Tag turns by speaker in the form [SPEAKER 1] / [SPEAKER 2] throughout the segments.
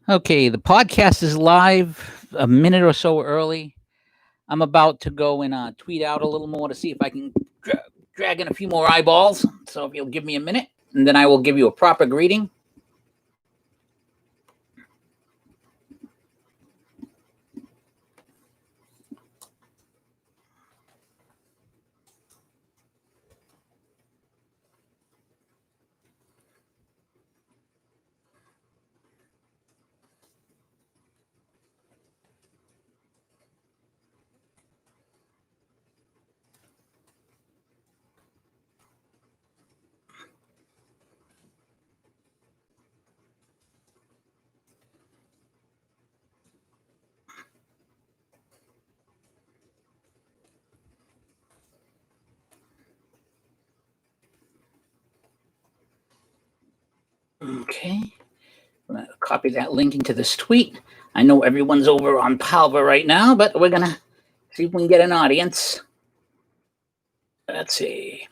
[SPEAKER 1] Okay, the podcast is live a minute or so early. I'm about to go and tweet out a little more to see if I can drag in a few more eyeballs. So if you'll give me a minute, and then I will give you a proper greeting. Okay, I'm gonna copy that link into this tweet. I know everyone's over on Palva right now, but we're gonna see if we can get an audience. Let's see.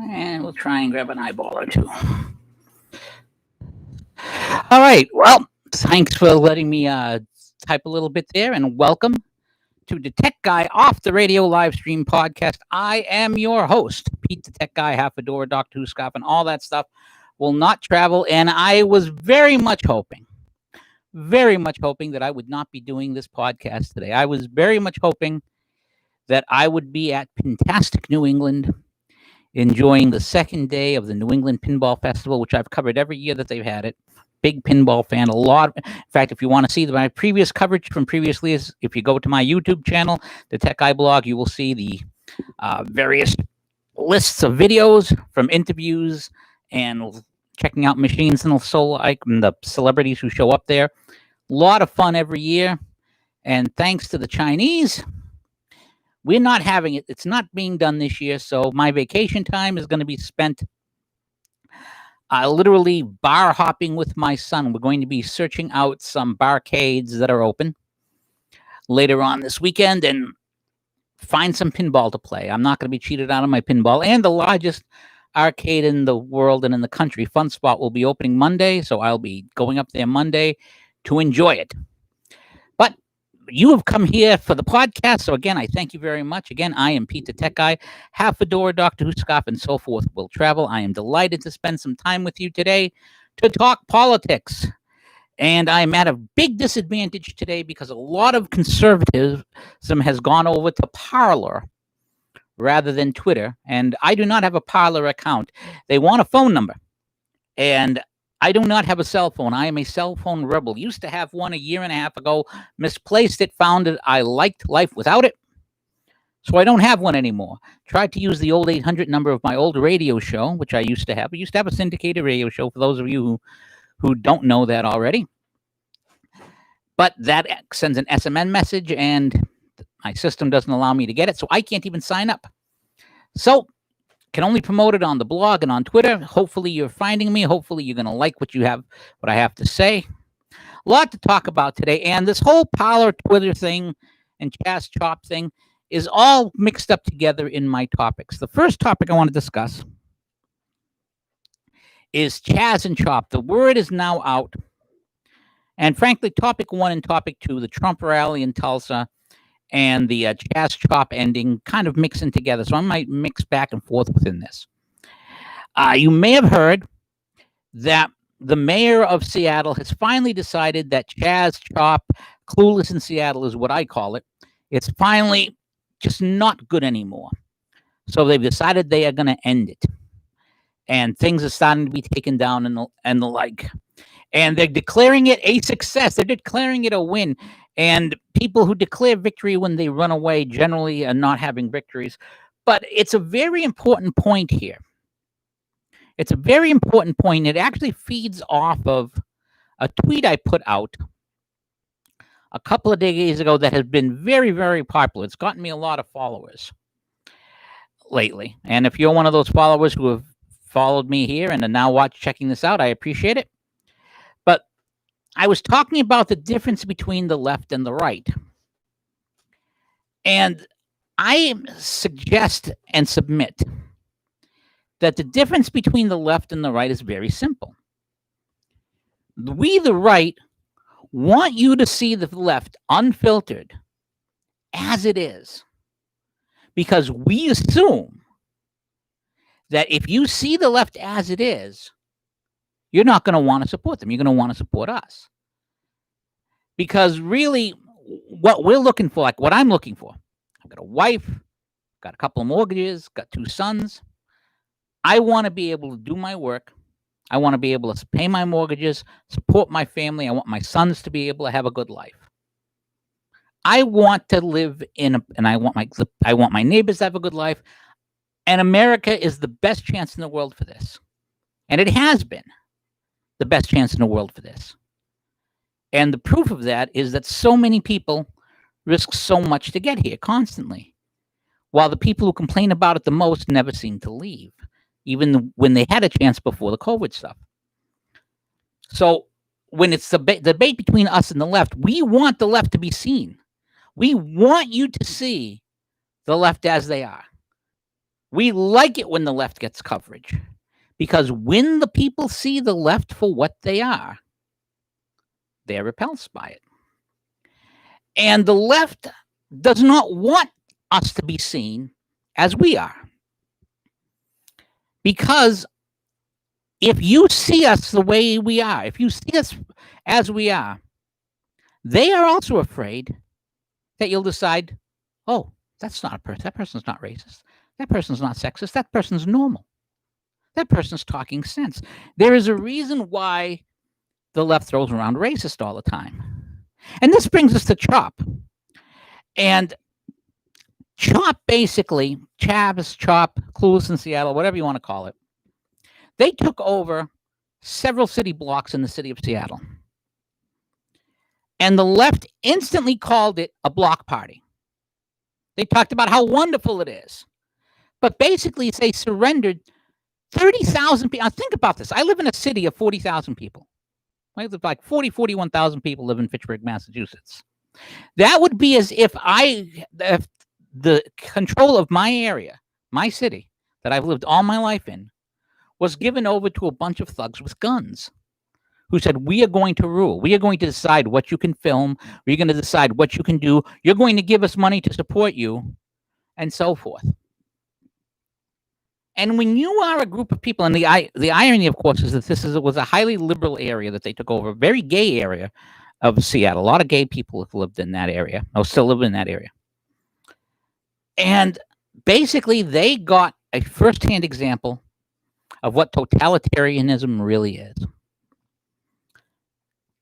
[SPEAKER 1] And we'll try and grab an eyeball or two. All right. Well, thanks for letting me type a little bit there, and welcome to DaTechguy off the radio live stream podcast. I am your host, Pete DaTechguy, half a door, Dr. Huskop, and all that stuff will not travel. And I was very much hoping that I would not be doing this podcast today. I was very much hoping that I would be at Pintastic, New England, enjoying the second day of the New England Pinball Festival, which I've covered every year that they've had it. Big pinball fan, a lot. In fact, if you want to see my previous coverage from previously, if you go to my YouTube channel, the Tech Guy blog, you will see the various lists of videos from interviews and checking out machines and so like, and the celebrities who show up there. A lot of fun every year, and thanks to the Chinese, we're not having it. It's not being done this year, so my vacation time is going to be spent literally bar hopping with my son. We're going to be searching out some barcades that are open later on this weekend and find some pinball to play. I'm not going to be cheated out of my pinball. And the largest arcade in the world and in the country, Fun Spot, will be opening Monday, so I'll be going up there Monday to enjoy it. But you have come here for the podcast, so again, I thank you very much. Again, I am Pete the Tech Guy, half a door, Dr. Huskop, and so forth will travel. I am delighted to spend some time with you today to talk politics. And I'm at a big disadvantage today because a lot of conservatism has gone over to Parler rather than Twitter, and I do not have a Parler account. They want a phone number, and I do not have a cell phone. I am a cell phone rebel. Used to have one a year and a half ago, misplaced it, found it. I liked life without it, so I don't have one anymore. Tried to use the old 800 number of my old radio show, which I used to have. I used to have a syndicated radio show, for those of you who don't know that already. But that sends an SMN message, and my system doesn't allow me to get it, so I can't even sign up. So can only promote it on the blog and on Twitter. Hopefully you're finding me. Hopefully you're going to like what I have to say. A lot to talk about today. And this whole Parler Twitter thing and Chaz Chop thing is all mixed up together in my topics. The first topic I want to discuss is Chaz and Chop. The word is now out. And frankly, topic 1 and topic 2, the Trump rally in Tulsa and the Chaz Chop ending, kind of mixing together. So I might mix back and forth within this. You may have heard that the mayor of Seattle has finally decided that Chaz Chop, Clueless in Seattle is what I call it. It's finally just not good anymore. So they've decided they are going to end it. And things are starting to be taken down and the like. And they're declaring it a success. They're declaring it a win. And people who declare victory when they run away generally are not having victories. But it's a very important point here. It's a very important point. It actually feeds off of a tweet I put out a couple of days ago that has been very, very popular. It's gotten me a lot of followers lately. And if you're one of those followers who have followed me here and are now checking this out, I appreciate it. But I was talking about the difference between the left and the right. And I suggest and submit that the difference between the left and the right is very simple. We, the right, want you to see the left unfiltered as it is, because we assume that if you see the left as it is, you're not going to want to support them. You're going to want to support us. Because really, what we're looking for, like what I'm looking for, I've got a wife, got a couple of mortgages, got 2 sons. I want to be able to do my work. I want to be able to pay my mortgages, support my family. I want my sons to be able to have a good life. I want to live and I want my neighbors to have a good life. And America is the best chance in the world for this. And it has been the best chance in the world for this. And the proof of that is that so many people risk so much to get here constantly, while the people who complain about it the most never seem to leave, even when they had a chance before the COVID stuff. So when it's the debate between us and the left, we want the left to be seen. We want you to see the left as they are. We like it when the left gets coverage, because when the people see the left for what they are, they're repulsed by it. And the left does not want us to be seen as we are. Because if you see us the way we are, if you see us as we are, they are also afraid that you'll decide, oh, that's not a person. That person's not racist. That person's not sexist. That person's normal. That person's talking sense. There is a reason why the left throws around racist all the time. And this brings us to CHOP. And CHOP basically, Chaz, CHOP, Clueless in Seattle, whatever you want to call it, they took over several city blocks in the city of Seattle. And the left instantly called it a block party. They talked about how wonderful it is. But basically, they surrendered 30,000 people. Now, think about this. I live in a city of 40,000 people. I live like 41,000 people live in Fitchburg, Massachusetts. That would be as if the control of my area, my city, that I've lived all my life in, was given over to a bunch of thugs with guns who said, we are going to rule. We are going to decide what you can film. We're going to decide what you can do. You're going to give us money to support you, and so forth. And when you are a group of people, and the irony, of course, is that was a highly liberal area that they took over, a very gay area of Seattle. A lot of gay people have lived in that area, or still live in that area. And basically, they got a firsthand example of what totalitarianism really is.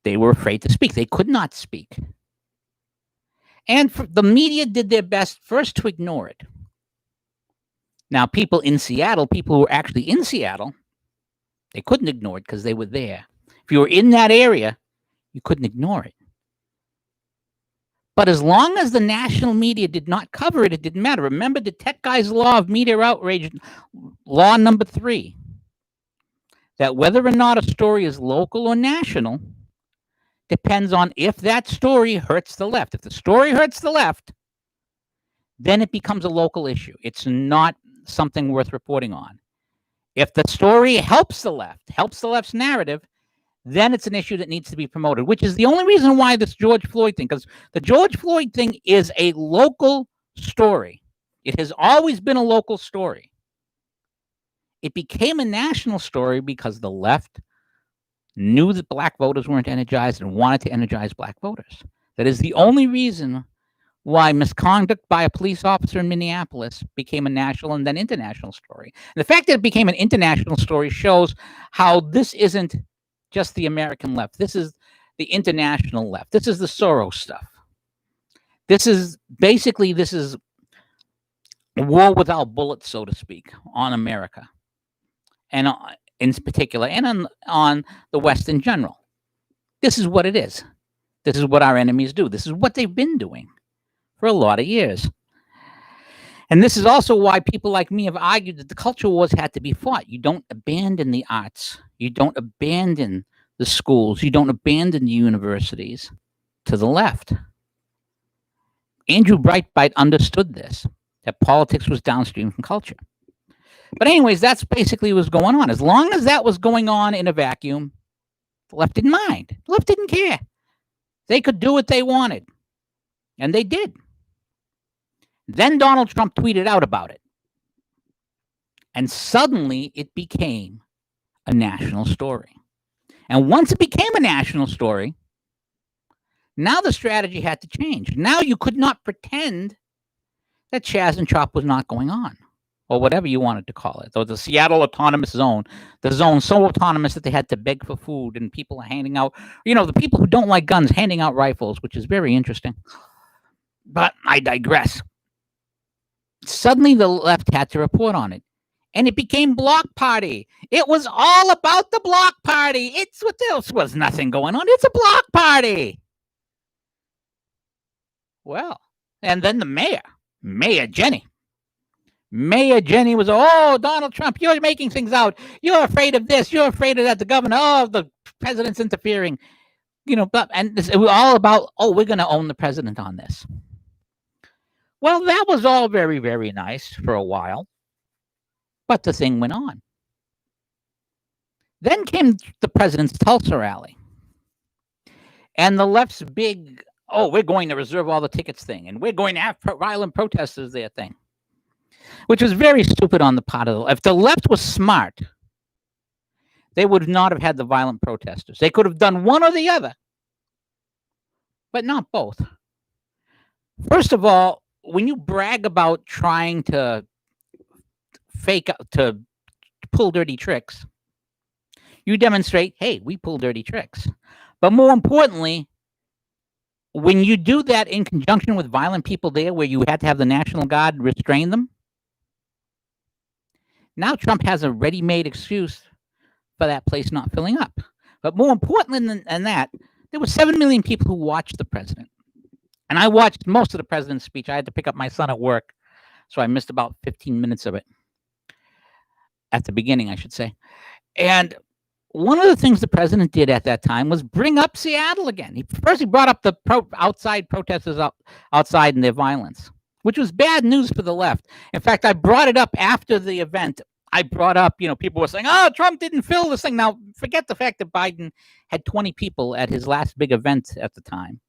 [SPEAKER 1] They were afraid to speak. They could not speak. And the media did their best first to ignore it. Now, people in Seattle, people who were actually in Seattle, they couldn't ignore it because they were there. If you were in that area, you couldn't ignore it. But as long as the national media did not cover it, it didn't matter. Remember DaTechguy's law of media outrage, law number 3, that whether or not a story is local or national depends on if that story hurts the left. If the story hurts the left, then it becomes a local issue. It's not something worth reporting on. If the story helps the left's narrative, then it's an issue that needs to be promoted, which is the only reason why this George Floyd thing, because the George Floyd thing is a local story. It has always been a local story. It became a national story because the left knew that black voters weren't energized and wanted to energize black voters. That is the only reason why misconduct by a police officer in Minneapolis became a national and then international story. And the fact that it became an international story shows how this isn't just the American left. This is the international left. This is the Soros stuff. This is a war without bullets, so to speak, on America, and in particular, and on the West in general. This is what it is. This is what our enemies do. This is what they've been doing for a lot of years. And this is also why people like me have argued that the culture wars had to be fought. You don't abandon the arts. You don't abandon the schools. You don't abandon the universities to the left. Andrew Breitbart understood this, that politics was downstream from culture. But anyways, that's basically what was going on. As long as that was going on in a vacuum, the left didn't mind. The left didn't care. They could do what they wanted. And they did. Then Donald Trump tweeted out about it. And suddenly it became a national story. And once it became a national story, now the strategy had to change. Now you could not pretend that Chaz and Chop was not going on, or whatever you wanted to call it. Or the Seattle Autonomous Zone, the zone so autonomous that they had to beg for food, and people are handing out, the people who don't like guns handing out rifles, which is very interesting. But I digress. Suddenly the left had to report on it. And it became Block Party. It was all about the Block Party. It's what else was nothing going on. It's a Block Party. Well, and then the Mayor Jenny was, Donald Trump, you're making things out. You're afraid of this. You're afraid of that. The governor, the president's interfering. And it was all about, we're going to own the president on this. Well, that was all very, very nice for a while. But the thing went on. Then came the president's Tulsa rally. And the left's big, we're going to reserve all the tickets thing. And we're going to have violent protesters there thing. Which was very stupid on the part of the left. If the left was smart, they would not have had the violent protesters. They could have done one or the other. But not both. First of all, when you brag about trying to pull dirty tricks, you demonstrate, hey, we pull dirty tricks. But more importantly, when you do that in conjunction with violent people there, where you had to have the National Guard restrain them, now Trump has a ready-made excuse for that place not filling up. But more importantly than that, there were 7 million people who watched the president. And I watched most of the president's speech. I had to pick up my son at work, so I missed about 15 minutes of it. At the beginning, I should say. And one of the things the president did at that time was bring up Seattle again. He brought up the outside protesters outside and their violence, which was bad news for the left. In fact, I brought it up after the event. I brought up, people were saying, Trump didn't fill this thing. Now, forget the fact that Biden had 20 people at his last big event at the time.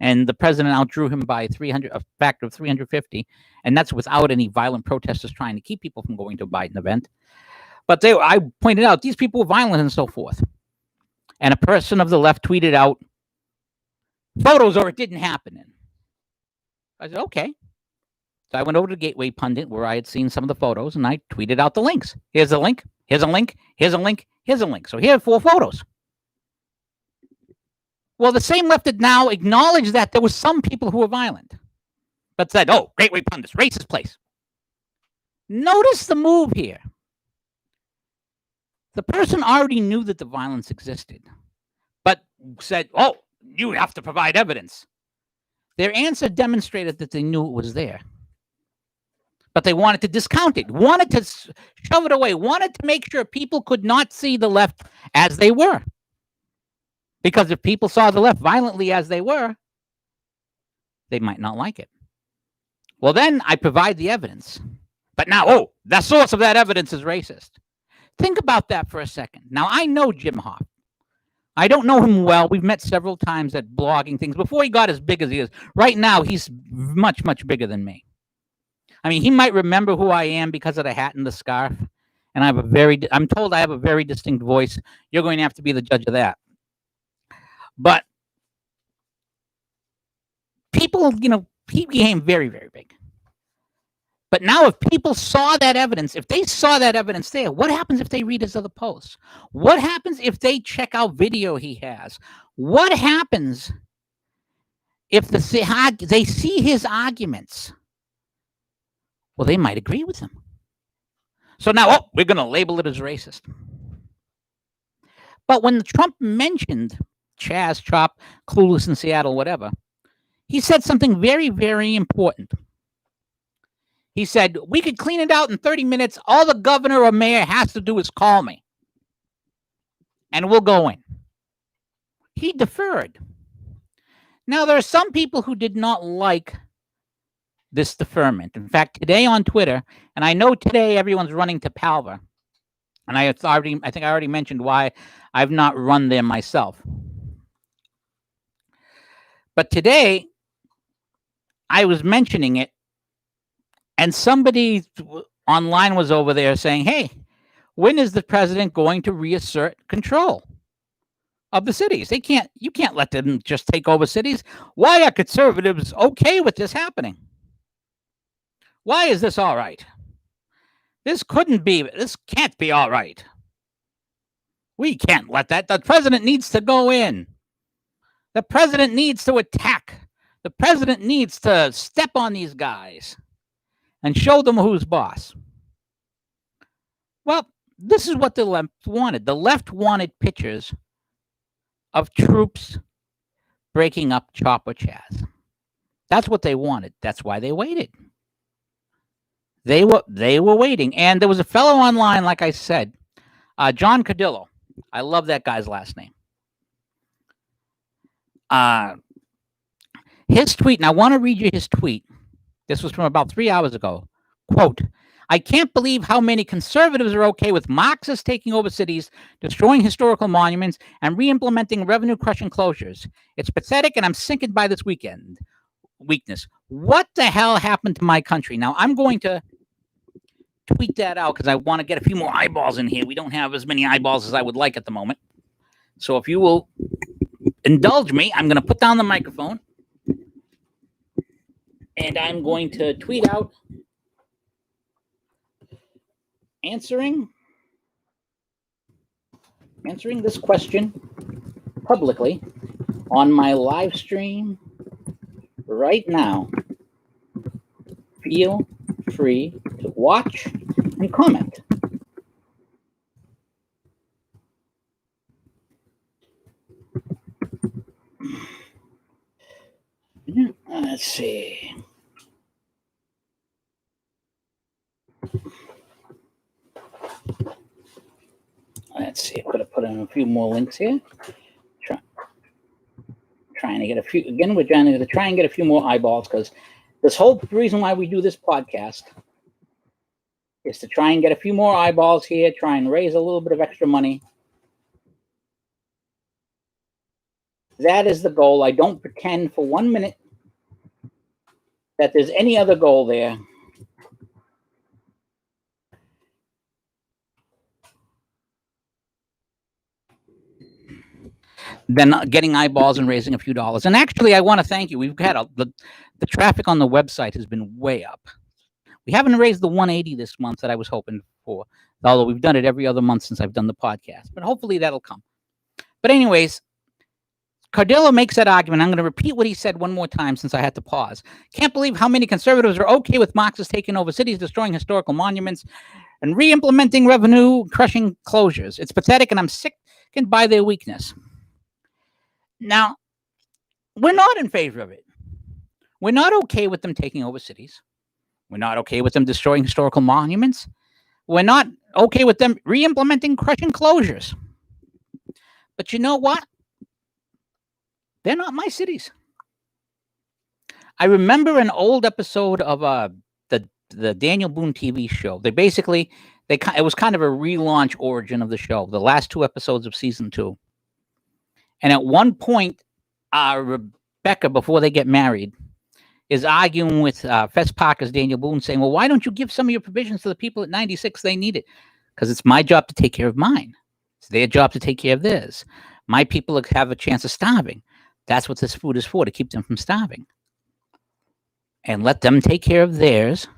[SPEAKER 1] And the president outdrew him by a factor of 350. And that's without any violent protesters trying to keep people from going to a Biden event. But I pointed out these people were violent and so forth. And a person of the left tweeted out photos or it didn't happen. I said, okay. So I went over to Gateway Pundit where I had seen some of the photos and I tweeted out the links. Here's a link. Here's a link. Here's a link. Here's a link. So here are 4 photos. Well, the same left had now acknowledged that there were some people who were violent, but said, Gateway Pundits, racist place. Notice the move here. The person already knew that the violence existed, but said, you have to provide evidence. Their answer demonstrated that they knew it was there, but they wanted to discount it, wanted to shove it away, wanted to make sure people could not see the left as they were. Because if people saw the left violently as they were, they might not like it. Well, then I provide the evidence. But now, the source of that evidence is racist. Think about that for a second. Now, I know Jim Hoff. I don't know him well. We've met several times at blogging things before he got as big as he is. Right now, he's much, much bigger than me. I mean, he might remember who I am because of the hat and the scarf. And I'm told I have a very distinct voice. You're going to have to be the judge of that. But people, he became very, very big. But now if people saw that evidence, if they saw that evidence there, what happens if they read his other posts? What happens if they check out video he has? What happens if they see his arguments? Well, they might agree with him. So now, we're going to label it as racist. But when Trump mentioned Chaz, Chop, Clueless in Seattle, whatever. He said something very, very important. He said, we could clean it out in 30 minutes. All the governor or mayor has to do is call me, and we'll go in. He deferred. Now, there are some people who did not like this deferment. In fact, today on Twitter, and I know today everyone's running to Palver, and I think I already mentioned why I've not run there myself. But today, I was mentioning it, and somebody online was over there saying, hey, when is the president going to reassert control of the cities? You can't let them just take over cities. Why are conservatives okay with this happening? Why is this all right? This can't be all right. We can't let that. The president needs to go in. The president needs to attack. The president needs to step on these guys and show them who's boss. Well, this is what the left wanted. The left wanted pictures of troops breaking up Chop or Chaz. That's what they wanted. That's why they waited. They were waiting. And there was a fellow online, like I said, John Cadillo. I love that guy's last name. His tweet, and I want to read you his tweet. This was from about 3 hours ago. Quote, I can't believe how many conservatives are okay with Marxists taking over cities, destroying historical monuments, and re-implementing revenue-crushing closures. It's pathetic, and I'm sickened by this weakness. What the hell happened to my country? Now, I'm going to tweet that out because I want to get a few more eyeballs in here. We don't have as many eyeballs as I would like at the moment. So if you will indulge me, I'm going to put down the microphone, and I'm going to tweet out answering this question publicly on my live stream right now. Feel free to watch and comment. Let's see. Let's see. I could have put in a few more links here. Trying to get a few. Again, we're trying to try and get a few more eyeballs because this whole reason why we do this podcast is to try and get a few more eyeballs here, try and raise a little bit of extra money. That is the goal. I don't pretend for 1 minute that there's any other goal there. Than getting eyeballs and raising a few dollars. And actually, I want to thank you. We've had the traffic on the website has been way up. We haven't raised the 180 this month that I was hoping for, although we've done it every other month since I've done the podcast. But hopefully that'll come. But anyways, Cardillo makes that argument. I'm going to repeat what he said one more time since I had to pause. Can't believe how many conservatives are okay with Marxists taking over cities, destroying historical monuments, and re-implementing revenue-crushing closures. It's pathetic, and I'm sickened by their weakness. Now, we're not in favor of it. We're not okay with them taking over cities. We're not okay with them destroying historical monuments. We're not okay with them re-implementing crushing closures. But you know what? They're not my cities. I remember an old episode of the Daniel Boone TV show. It was kind of a relaunch origin of the show, the last 2 episodes of season 2. And at one point, Rebecca, before they get married, is arguing with Fess Parker's Daniel Boone, saying, well, why don't you give some of your provisions to the people at 96? They need it. Because it's my job to take care of mine. It's their job to take care of theirs. My people have a chance of starving. That's what this food is for, to keep them from starving. And let them take care of theirs.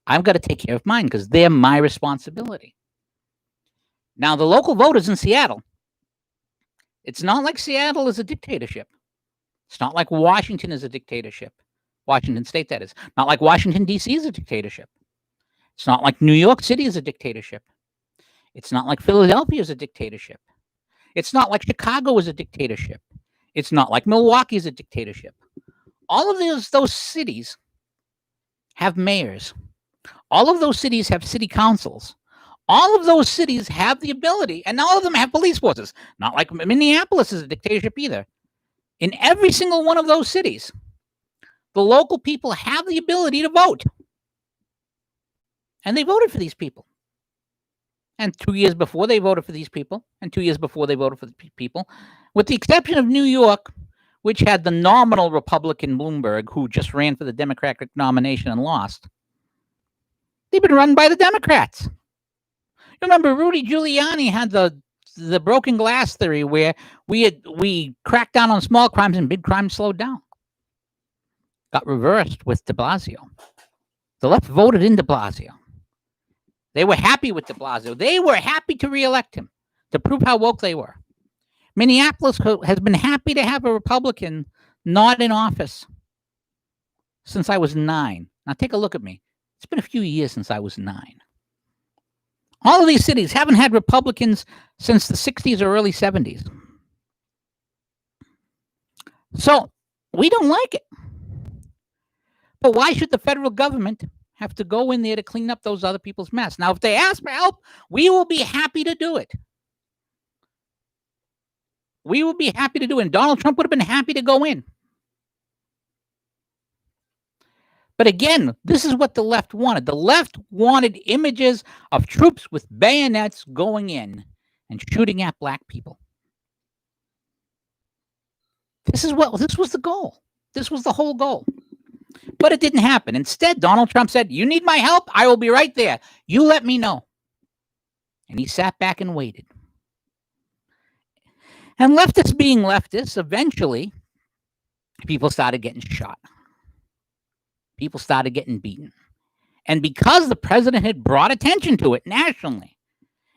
[SPEAKER 1] I've got to take care of mine because they're my responsibility. Now, the local voters in Seattle, it's not like Seattle is a dictatorship. It's not like Washington is a dictatorship. Washington State, that is. Not like Washington, D.C. is a dictatorship. It's not like New York City is a dictatorship. It's not like Philadelphia is a dictatorship. It's not like Chicago is a dictatorship. It's not like Milwaukee's a dictatorship. All of those cities have mayors. All of those cities have city councils. All of those cities have the ability, and all of them have police forces. Not like Minneapolis is a dictatorship either. In every single one of those cities, the local people have the ability to vote. And they voted for these people. And 2 years before, they voted for these people. And 2 years before, they voted for the people. With the exception of New York, which had the nominal Republican Bloomberg, who just ran for the Democratic nomination and lost. They've been run by the Democrats. You remember Rudy Giuliani had the broken glass theory, where we cracked down on small crimes and big crimes slowed down. Got reversed with de Blasio. The left voted in de Blasio. They were happy with de Blasio. They were happy to reelect him, to prove how woke they were. Minneapolis has been happy to have a Republican not in office since I was 9. Now take a look at me. It's been a few years since I was 9. All of these cities haven't had Republicans since the 60s or early 70s. So we don't like it. But why should the federal government have to go in there to clean up those other people's mess? Now, if they ask for help, we will be happy to do it. We will be happy to do it. And Donald Trump would have been happy to go in. But again, this is what the left wanted. The left wanted images of troops with bayonets going in and shooting at black people. This was the goal. This was the whole goal. But it didn't happen. Instead, Donald Trump said, "You need my help? I will be right there. You let me know." And he sat back and waited. And leftists being leftists, eventually, people started getting shot. People started getting beaten. And because the president had brought attention to it nationally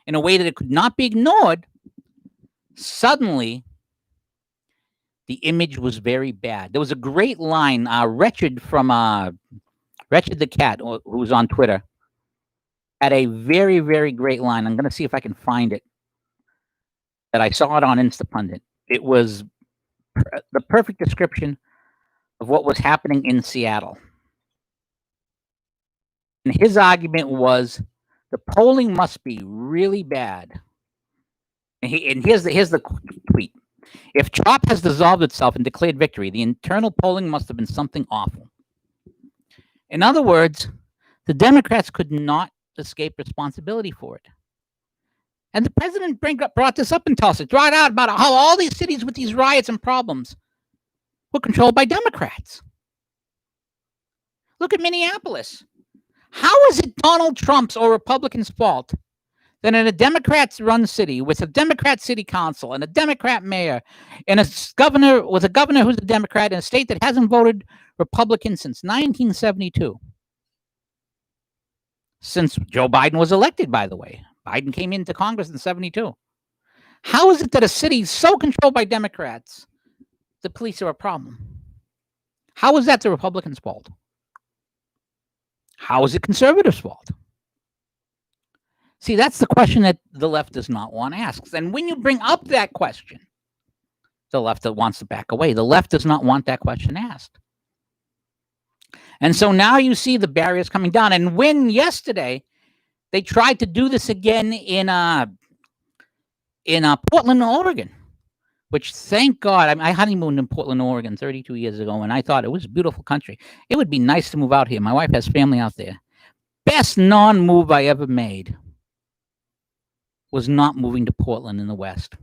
[SPEAKER 1] in a way that it could not be ignored, suddenly the image was very bad. There was a great line, Wretched from Wretched the Cat, who was on Twitter, had a very, very great line. I'm going to see if I can find it. That I saw it on Instapundit. It was the perfect description of what was happening in Seattle. And his argument was the polling must be really bad. And here's the tweet. If CHOP has dissolved itself and declared victory, the internal polling must have been something awful. In other words, the Democrats could not escape responsibility for it. And the president brought this up in Tulsa, brought out about how all these cities with these riots and problems were controlled by Democrats. Look at Minneapolis. How is it Donald Trump's or Republicans' fault that in a Democrat-run city with a Democrat city council and a Democrat mayor and a governor who's a Democrat in a state that hasn't voted Republican since 1972, since Joe Biden was elected, by the way. Biden came into Congress in 72. How is it that a city so controlled by Democrats, the police are a problem? How is that the Republicans' fault? How is it conservatives' fault? See, that's the question that the left does not want to ask. And when you bring up that question, the left wants to back away. The left does not want that question asked. And so now you see the barriers coming down. And when yesterday they tried to do this again in Portland, Oregon, which, thank God, I honeymooned in Portland, Oregon 32 years ago, and I thought it was a beautiful country. It would be nice to move out here. My wife has family out there. Best non-move I ever made was not moving to Portland in the West.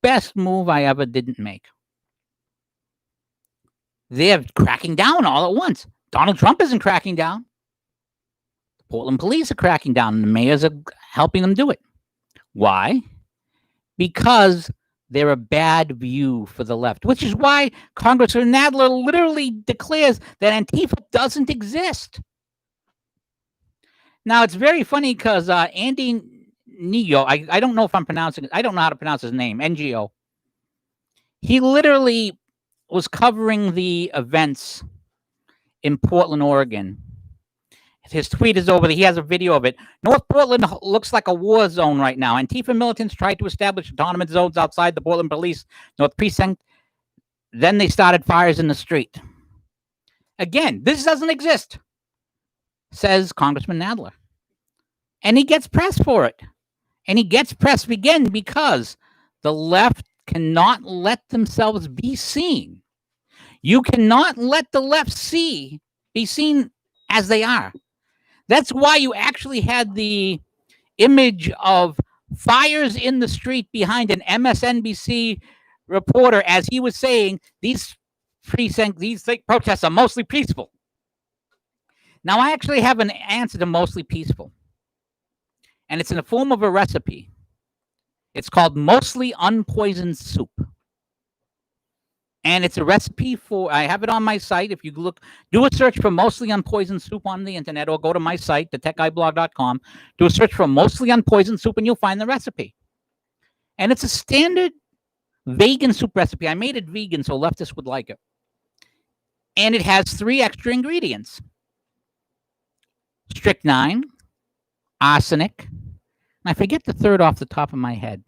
[SPEAKER 1] Best move I ever didn't make. They're cracking down all at once. Donald Trump isn't cracking down. The Portland police are cracking down, and the mayors are helping them do it. Why? Because they're a bad view for the left, which is why Congressman Nadler literally declares that Antifa doesn't exist. Now, it's very funny because Andy Ngo, I don't know if I'm pronouncing it. I don't know how to pronounce his name, NGO. He literally was covering the events in Portland, Oregon. His tweet is over there. He has a video of it. North Portland looks like a war zone right now. Antifa militants tried to establish autonomous zones outside the Portland Police North Precinct. Then they started fires in the street. Again, this doesn't exist, says Congressman Nadler. And he gets pressed for it. And he gets pressed again because the left cannot let themselves be seen. You cannot let the left be seen as they are. That's why you actually had the image of fires in the street behind an MSNBC reporter as he was saying these protests are mostly peaceful. Now, I actually have an answer to mostly peaceful, and it's in the form of a recipe. It's called mostly unpoisoned soup. And it's a recipe for, I have it on my site. If you look, do a search for mostly unpoisoned soup on the internet, or go to my site, DaTechguyblog.com, do a search for mostly unpoisoned soup, and you'll find the recipe. And it's a standard vegan soup recipe. I made it vegan so leftists would like it. And it has 3 extra ingredients: strychnine, arsenic, and I forget the third off the top of my head.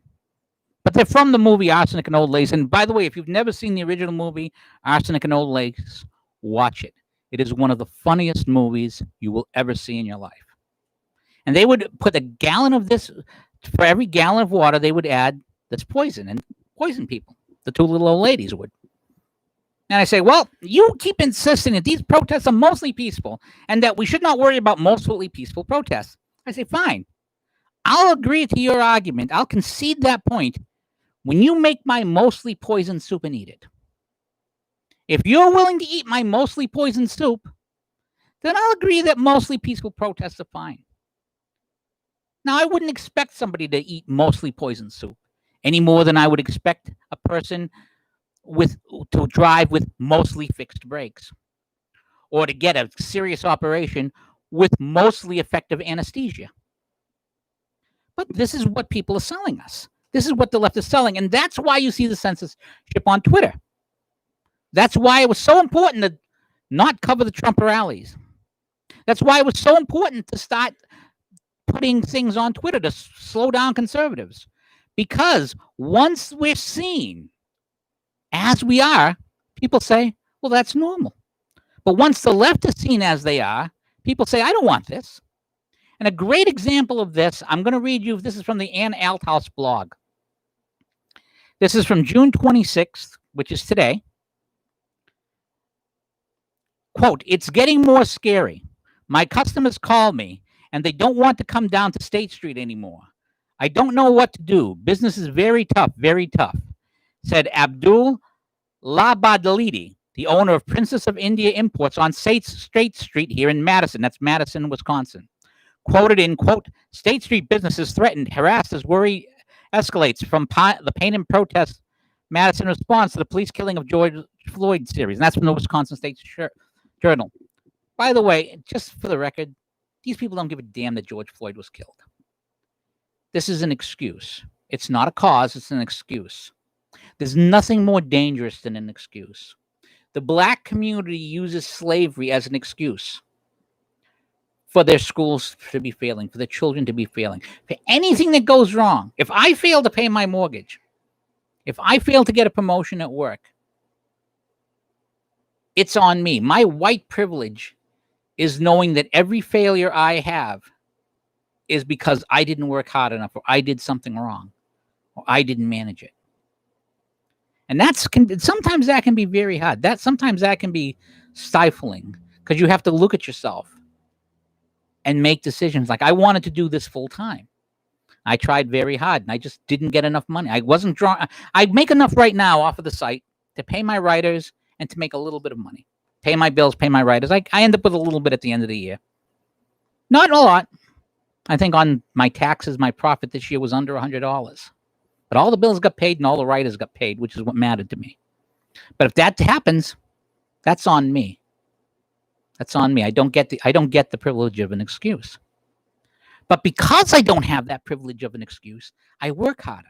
[SPEAKER 1] But they're from the movie Arsenic and Old Lace. And by the way, if you've never seen the original movie, Arsenic and Old Lace, watch it. It is one of the funniest movies you will ever see in your life. And they would put a gallon of this, for every gallon of water, they would add this poison and poison people. The 2 little old ladies would. And I say, well, you keep insisting that these protests are mostly peaceful and that we should not worry about mostly peaceful protests. I say, fine. I'll agree to your argument. I'll concede that point when you make my mostly poisoned soup and eat it. If you're willing to eat my mostly poisoned soup, then I'll agree that mostly peaceful protests are fine. Now, I wouldn't expect somebody to eat mostly poisoned soup any more than I would expect a person to drive with mostly fixed brakes, or to get a serious operation with mostly effective anesthesia. But this is what people are selling us. This is what the left is selling. And that's why you see the censorship on Twitter. That's why it was so important to not cover the Trump rallies. That's why it was so important to start putting things on Twitter to slow down conservatives. Because once we're seen as we are, people say, well, that's normal. But once the left is seen as they are, people say, I don't want this. And a great example of this, I'm going to read you, this is from the Ann Althouse blog. This is from June 26th, which is today. Quote, it's getting more scary. My customers call me and they don't want to come down to State Street anymore. I don't know what to do. Business is very tough, said Abdul Labadalidi, the owner of Princess of India Imports on State Street here in Madison. That's Madison, Wisconsin. Quoted in, quote, State Street business is threatened, harassed as worry escalates from the pain and protest Madison response to the police killing of George Floyd series. And that's from the Wisconsin State Journal. By the way, just for the record, these people don't give a damn that George Floyd was killed. This is an excuse. It's not a cause, it's an excuse. There's nothing more dangerous than an excuse. The black community uses slavery as an excuse for their schools to be failing, for their children to be failing, for anything that goes wrong. If I fail to pay my mortgage, if I fail to get a promotion at work, it's on me. My white privilege is knowing that every failure I have is because I didn't work hard enough, or I did something wrong, or I didn't manage it. And sometimes that can be very hard. Sometimes that can be stifling, because you have to look at yourself and make decisions. Like, I wanted to do this full time. I tried very hard and I just didn't get enough money. I wasn't drawing. I'd make enough right now off of the site to pay my writers and to make a little bit of money. Pay my bills, pay my writers. I end up with a little bit at the end of the year. Not a lot. I think on my taxes, my profit this year was under $100. But all the bills got paid and all the writers got paid, which is what mattered to me. But if that happens, that's on me. That's on me. I don't get the privilege of an excuse. But because I don't have that privilege of an excuse, I work harder.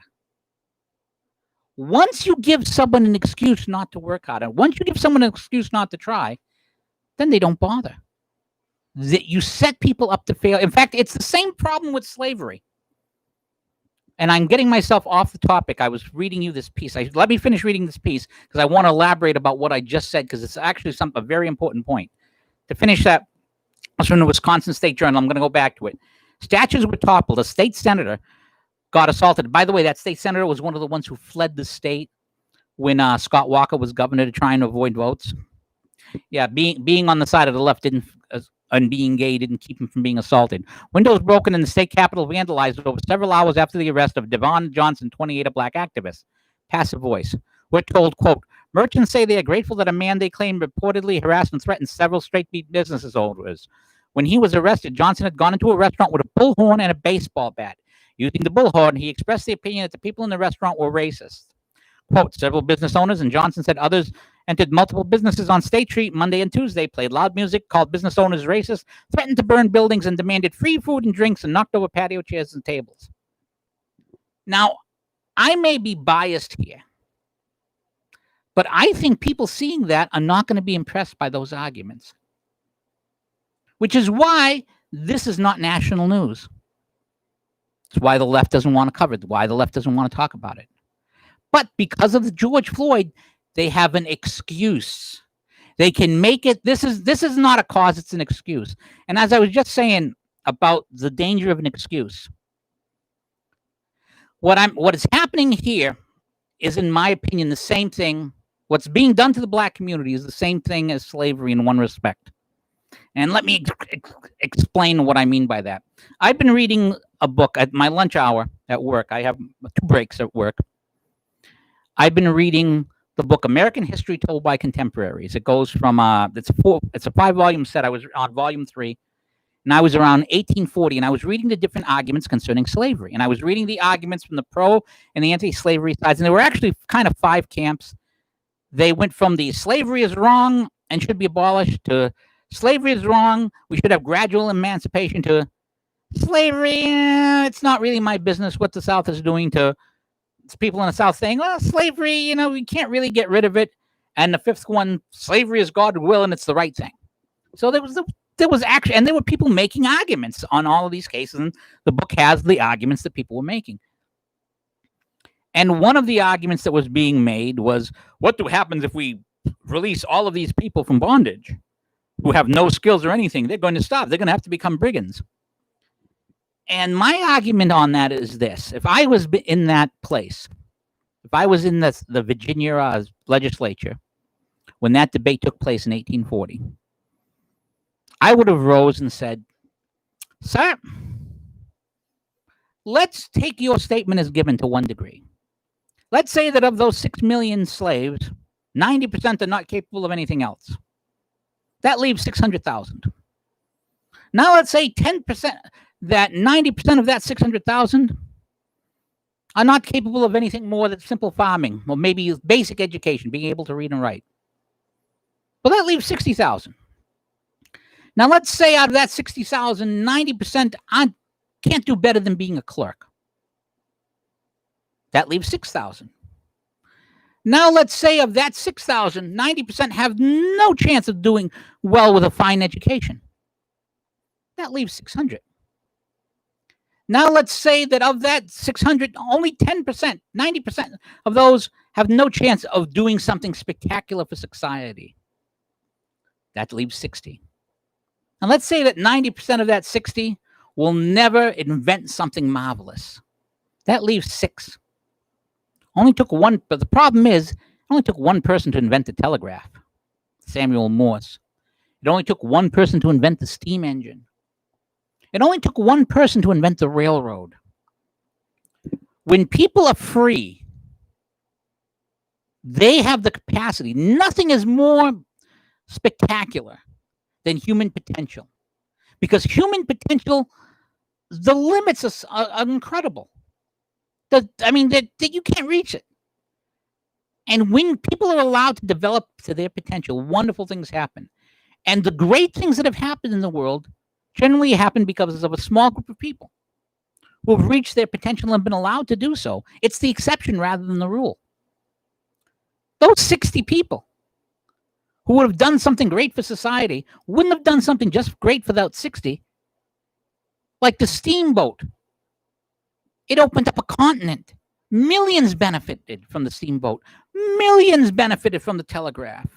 [SPEAKER 1] Once you give someone an excuse not to work harder, once you give someone an excuse not to try, then they don't bother. You set people up to fail. In fact, it's the same problem with slavery. and I'm getting myself off the topic. I was reading you this piece. Let me finish reading this piece because I want to elaborate about what I just said because it's actually a very important point. To finish that, it's from the Wisconsin State Journal. I'm going to go back to it. Statues were toppled. A state senator got assaulted. By the way, that state senator was one of the ones who fled the state when Scott Walker was governor to try and avoid votes. Yeah, being on the side of the left and being gay didn't keep him from being assaulted. Windows broken in the state capitol vandalized over several hours after the arrest of Devon Johnson, 28, a black activist. Passive voice. We're told, quote, merchants say they are grateful that a man they claim reportedly harassed and threatened several straight beat businesses owners. When he was arrested, Johnson had gone into a restaurant with a bullhorn and a baseball bat. Using the bullhorn, he expressed the opinion that the people in the restaurant were racist. Quote, several business owners, and Johnson said others entered multiple businesses on State Street Monday and Tuesday, played loud music, called business owners racist, threatened to burn buildings, and demanded free food and drinks and knocked over patio chairs and tables. Now, I may be biased here, but I think people seeing that are not going to be impressed by those arguments, which is why this is not national news. It's why the left doesn't want to cover it, why the left doesn't want to talk about it. But because of the George Floyd, they have an excuse. They can make it. This is not a cause, it's an excuse. And as I was just saying about the danger of an excuse, what is happening here is, in my opinion, the same thing. What's being done to the black community is the same thing as slavery in one respect. And let me explain what I mean by that. I've been reading a book at my lunch hour at work. I have 2 breaks at work. I've been reading the book American History Told by Contemporaries. It goes from it's a 5-volume set. I was on volume 3, and I was around 1840, and I was reading the different arguments concerning slavery, and I was reading the arguments from the pro and the anti-slavery sides, and there were actually kind of 5 camps. They went from the slavery is wrong and should be abolished to slavery is wrong, we should have gradual emancipation, to slavery, it's not really my business what the South is doing, to people in the South saying, well, slavery, we can't really get rid of it. And the 5th one, slavery is God's will and it's the right thing. So there was actually, and there were people making arguments on all of these cases, and the book has the arguments that people were making. And one of the arguments that was being made was, what happens if we release all of these people from bondage who have no skills or anything? They're going to stop. They're going to have to become brigands. And my argument on that is this. If I was in that place, if I was in the Virginia legislature when that debate took place in 1840, I would have rose and said, sir, let's take your statement as given to one degree. Let's say that of those 6 million slaves, 90% are not capable of anything else. That leaves 600,000. Now let's say 10%, that 90% of that 600,000 are not capable of anything more than simple farming, or maybe basic education, being able to read and write. Well, that leaves 60,000. Now let's say out of that 60,000, 90% can't do better than being a clerk. That leaves 6,000. Now let's say of that 6,000, 90% have no chance of doing well with a fine education. That leaves 600. Now let's say that of that 600, only 10%, 90% of those have no chance of doing something spectacular for society. That leaves 60. And let's say that 90% of that 60 will never invent something marvelous. That leaves 6. Only took one, but the problem is, it only took one person to invent the telegraph, Samuel Morse. It only took one person to invent the steam engine. It only took one person to invent the railroad. When people are free, they have the capacity. Nothing is more spectacular than human potential. Because human potential, the limits are incredible. That you can't reach it. And when people are allowed to develop to their potential, wonderful things happen. And the great things that have happened in the world generally happen because of a small group of people who have reached their potential and been allowed to do so. It's the exception rather than the rule. Those 60 people who would have done something great for society wouldn't have done something just great for that 60. Like the steamboat It opened up a continent. Millions benefited from the steamboat. Millions benefited from the telegraph.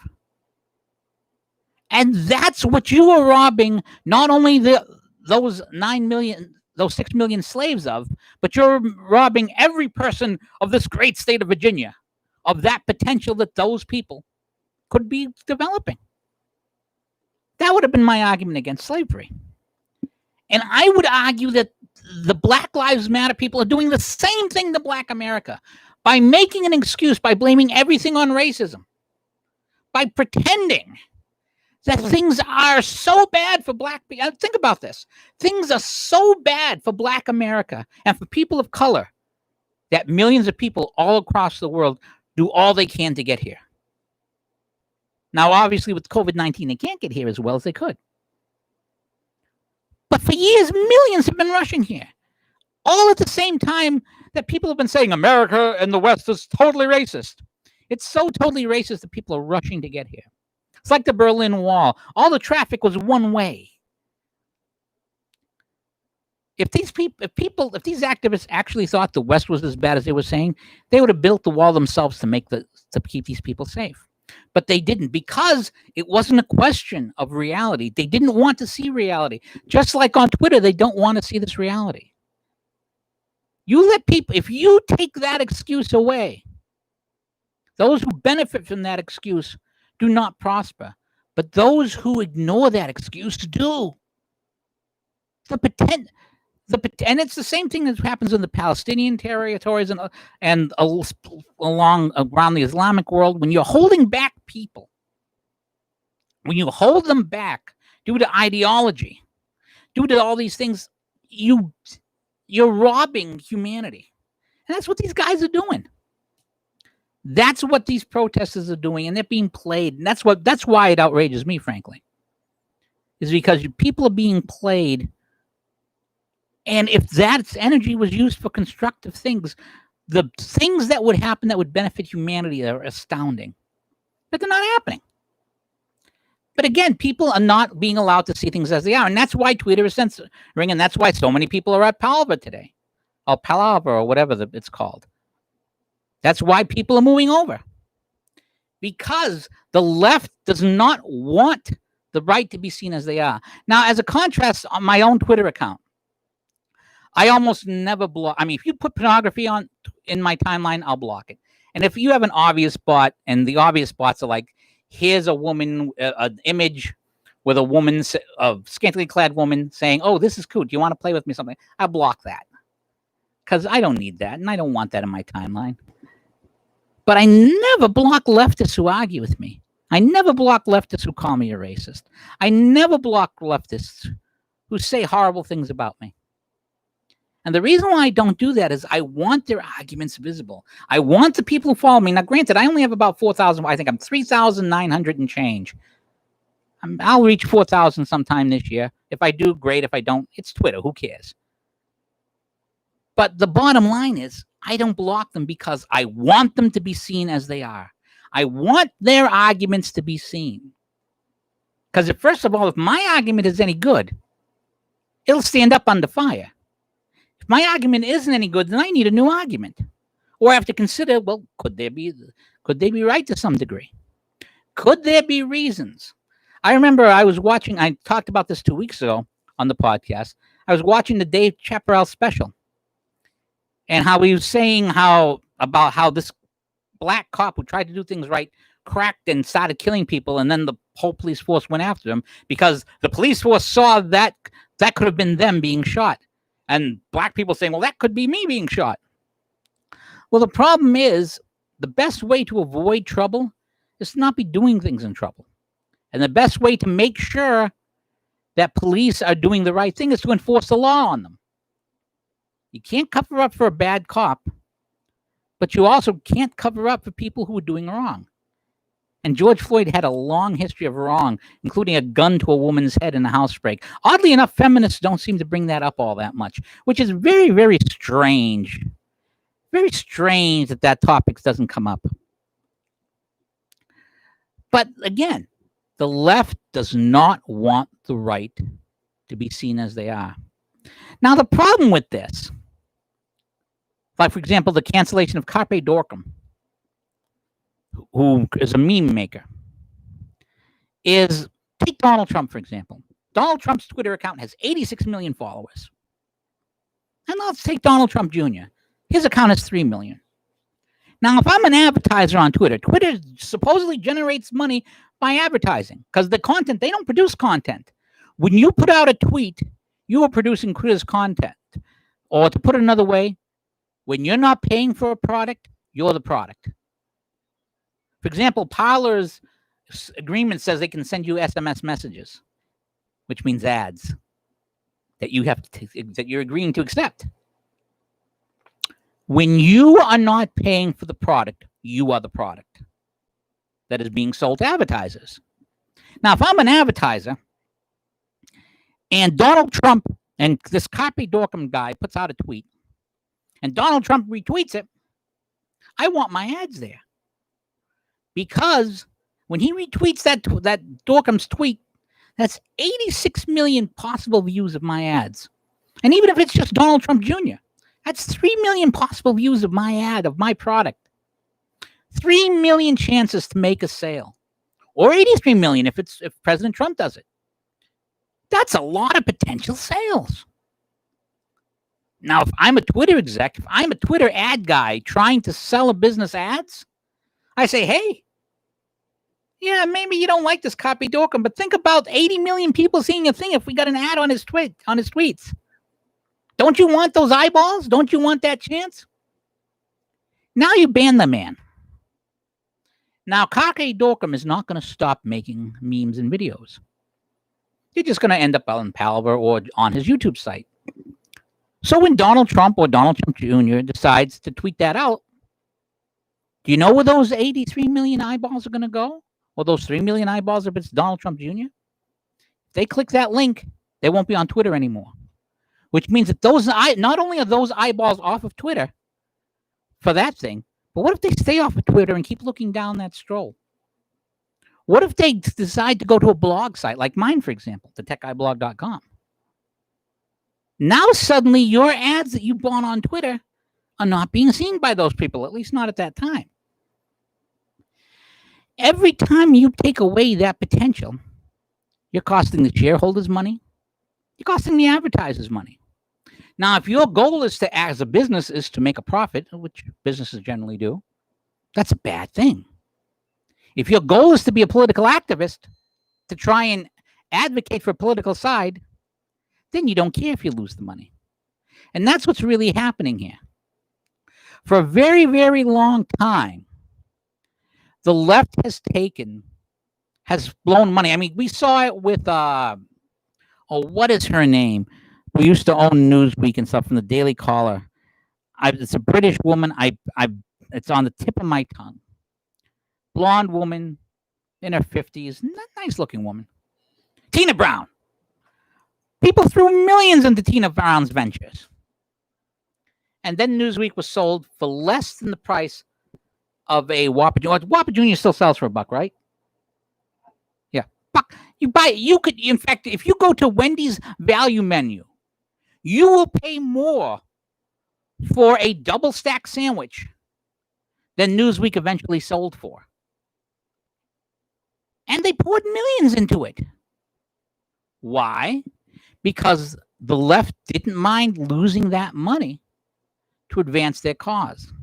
[SPEAKER 1] And that's what you are robbing not only those 9 million, those 6 million slaves of, but you're robbing every person of this great state of Virginia of that potential that those people could be developing. That would have been my argument against slavery. And I would argue that the Black Lives Matter people are doing the same thing to Black America by making an excuse, by blaming everything on racism, by pretending that things are so bad for Black people. Think about this. Things are so bad for Black America and for people of color that millions of people all across the world do all they can to get here. Now, obviously, with COVID-19, they can't get here as well as they could. But for years, millions have been rushing here, all at the same time that people have been saying America and the West is totally racist. It's so totally racist that people are rushing to get here. It's like the Berlin Wall. All the traffic was one way. If these activists actually thought the West was as bad as they were saying, they would have built the wall themselves to keep these people safe. But they didn't, because it wasn't a question of reality. They didn't want to see reality. Just like on Twitter, they don't want to see this reality. You let people, if you take that excuse away, those who benefit from that excuse do not prosper. But those who ignore that excuse do. And it's the same thing that happens in the Palestinian territories and along around the Islamic world. When you're holding back people, when you hold them back due to ideology, due to all these things, you're robbing humanity. And that's what these guys are doing. That's what these protesters are doing, and they're being played. And that's why it outrages me, frankly, is because people are being played. And if that energy was used for constructive things, the things that would happen that would benefit humanity are astounding. But they're not happening. But again, people are not being allowed to see things as they are. And that's why Twitter is censoring. And that's why so many people are at Palaver today. Or Palaver, or whatever it's called. That's why people are moving over. Because the left does not want the right to be seen as they are. Now, as a contrast, on my own Twitter account, I almost never block. I mean, if you put pornography in my timeline, I'll block it. And if you have an obvious bot, and the obvious bots are like, here's a woman, an image with a woman, a scantily clad woman saying, "Oh, this is cool. Do you want to play with me?" Something. I block that because I don't need that, and I don't want that in my timeline. But I never block leftists who argue with me. I never block leftists who call me a racist. I never block leftists who say horrible things about me. And the reason why I don't do that is I want their arguments visible. I want the people who follow me. Now, granted, I only have about 4,000. I think I'm 3,900 and change. I'll reach 4,000 sometime this year. If I do, great. If I don't, it's Twitter. Who cares? But the bottom line is I don't block them because I want them to be seen as they are. I want their arguments to be seen. Because first of all, if my argument is any good, it'll stand up under fire. If my argument isn't any good, then I need a new argument. Or I have to consider, well, could they be right to some degree? Could there be reasons? I remember I talked about this 2 weeks ago on the podcast. I was watching the Dave Chaparral special. And how he was saying about how this black cop who tried to do things right cracked and started killing people, and then the whole police force went after him because the police force saw that could have been them being shot. And black people saying, well, that could be me being shot. Well, the problem is the best way to avoid trouble is to not be doing things in trouble. And the best way to make sure that police are doing the right thing is to enforce the law on them. You can't cover up for a bad cop, but you also can't cover up for people who are doing wrong. And George Floyd had a long history of wrong, including a gun to a woman's head in a house break. Oddly enough, feminists don't seem to bring that up all that much, which is very, very strange. Very strange that topic doesn't come up. But again, the left does not want the right to be seen as they are. Now, the problem with this Like, for example, the cancellation of Carpe Dorkum, who is a meme maker, is, take Donald Trump, for example. Donald Trump's Twitter account has 86 million followers. And let's take Donald Trump Jr. His account has 3 million. Now, if I'm an advertiser on Twitter, Twitter supposedly generates money by advertising because the content, they don't produce content. When you put out a tweet, you are producing Twitter's content. Or to put it another way, when you're not paying for a product, you're the product. For example, Parler's agreement says they can send you SMS messages, which means ads that you have to that you're agreeing to accept. When you are not paying for the product, you are the product that is being sold to advertisers. Now, if I'm an advertiser and Donald Trump and this Carpe Dorkum guy puts out a tweet and Donald Trump retweets it, I want my ads there. Because when he retweets that Dorkum's tweet, that's 86 million possible views of my ads. And even if it's just Donald Trump Jr., that's 3 million possible views of my ad, of my product. 3 million chances to make a sale. Or 83 million if President Trump does it. That's a lot of potential sales. Now, if I'm a Twitter exec, if I'm a Twitter ad guy trying to sell a business ads, I say, hey, yeah, maybe you don't like this Carpe Dorkum, but think about 80 million people seeing a thing if we got an ad on his tweets. Don't you want those eyeballs? Don't you want that chance? Now you ban the man. Now, Carpe Dorkum is not going to stop making memes and videos. You're just going to end up on Palaver or on his YouTube site. So when Donald Trump or Donald Trump Jr. decides to tweet that out, do you know where those 83 million eyeballs are going to go? Or those 3 million eyeballs if it's Donald Trump Jr.? If they click that link, they won't be on Twitter anymore. Which means that those not only are those eyeballs off of Twitter for that thing, but what if they stay off of Twitter and keep looking down that stroll? What if they decide to go to a blog site like mine, for example, DaTechguy.com? Now suddenly your ads that you bought on Twitter are not being seen by those people, at least not at that time. Every time you take away that potential, you're costing the shareholders money. You're costing the advertisers money. Now, if your goal is to, as a business, is to make a profit, which businesses generally do, that's a bad thing. If your goal is to be a political activist, to try and advocate for a political side, then you don't care if you lose the money. And that's what's really happening here. For a very, very long time, the left has blown money. I mean, we saw it with, what is her name? We used to own Newsweek and stuff from the Daily Caller. It's a British woman. It's on the tip of my tongue. Blonde woman in her 50s. Nice looking woman. Tina Brown. People threw millions into Tina Brown's ventures. And then Newsweek was sold for less than the price of a Whopper Jr. Whopper Jr. still sells for $1, right? Yeah. You could, in fact, if you go to Wendy's value menu, you will pay more for a double stack sandwich than Newsweek eventually sold for. And they poured millions into it. Why? Because the left didn't mind losing that money to advance their cause.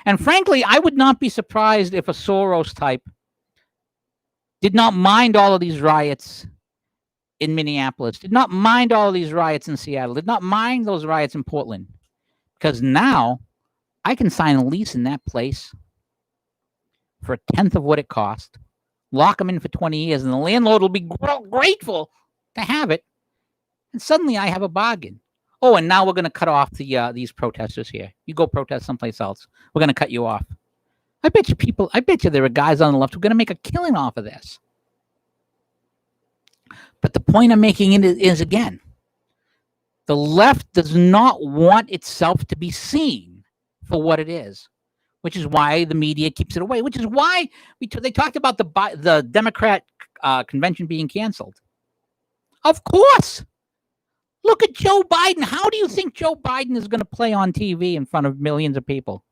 [SPEAKER 1] And frankly, I would not be surprised if a Soros type did not mind all of these riots in Minneapolis, did not mind all of these riots in Seattle, did not mind those riots in Portland. Because now I can sign a lease in that place for a tenth of what it cost, lock them in for 20 years, and the landlord will be grateful to have it. And suddenly I have a bargain. Oh, and now we're going to cut off these protesters here. You go protest someplace else. We're going to cut you off. I bet you there are guys on the left who are going to make a killing off of this. But the point I'm making is, again, the left does not want itself to be seen for what it is, which is why the media keeps it away, which is why they talked about the Democrat convention being canceled. Of course. Look at Joe Biden. How do you think Joe Biden is going to play on TV in front of millions of people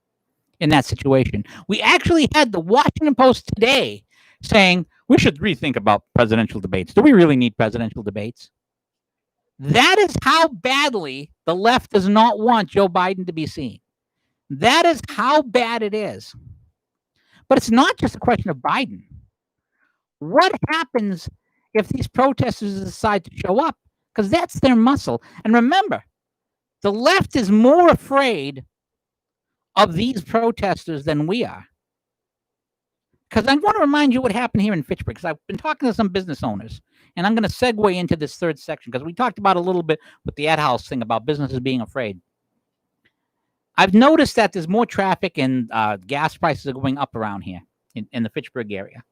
[SPEAKER 1] in that situation? We actually had the Washington Post today saying we should rethink about presidential debates. Do we really need presidential debates? That is how badly the left does not want Joe Biden to be seen. That is how bad it is. But it's not just a question of Biden. What happens if these protesters decide to show up? Because that's their muscle. And remember, the left is more afraid of these protesters than we are. Because I want to remind you what happened here in Fitchburg, because I've been talking to some business owners, and I'm going to segue into this third section, because we talked about a little bit with the ad house thing about businesses being afraid. I've noticed that there's more traffic and gas prices are going up around here in the Fitchburg area.